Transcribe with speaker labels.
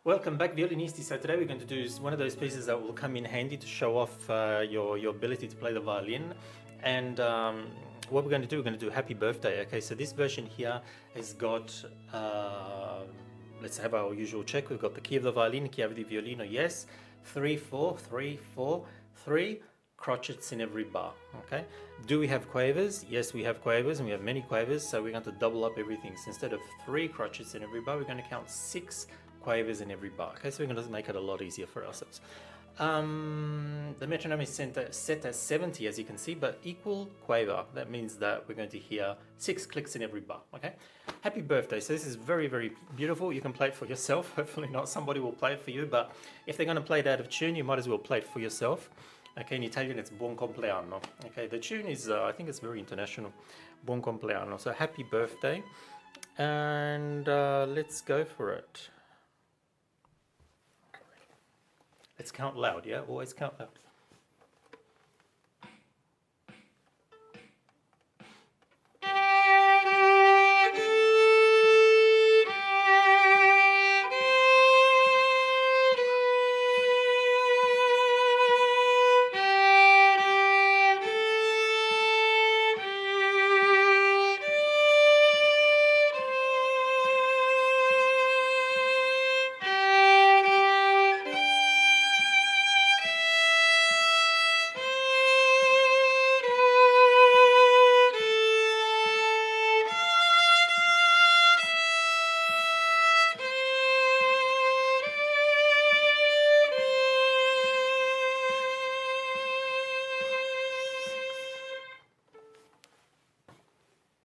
Speaker 1: Welcome back, Violinisti. So today we're going to do one of those pieces that will come in handy to show off your ability to play the violin. And what we're going to do, we're going to do Happy Birthday. Okay, so this version here has got, let's have our usual check. We've got the key of the violin, key of the violino, yes. 3, 4, 3, 4, 3. Crotchets in every bar. Okay, do we have quavers? Yes, we have quavers, and we have many quavers, so we're going to double up everything. So instead of 3 crotchets in every bar, we're going to count 6 quavers in every bar. Okay, so we're going to make it a lot easier for ourselves. The metronome is set as 70, as you can see, but equal quaver. That means that we're going to hear 6 clicks in every bar. Okay, Happy Birthday. So this is very, very beautiful. You can play it for yourself. Hopefully not somebody will play it for you, but if they're going to play it out of tune, you might as well play it for yourself. Okay, in Italian it's buon compleanno. Okay, the tune is, I think it's very international. Buon compleanno. So happy birthday. And let's go for it. Let's count loud, yeah? Always count loud.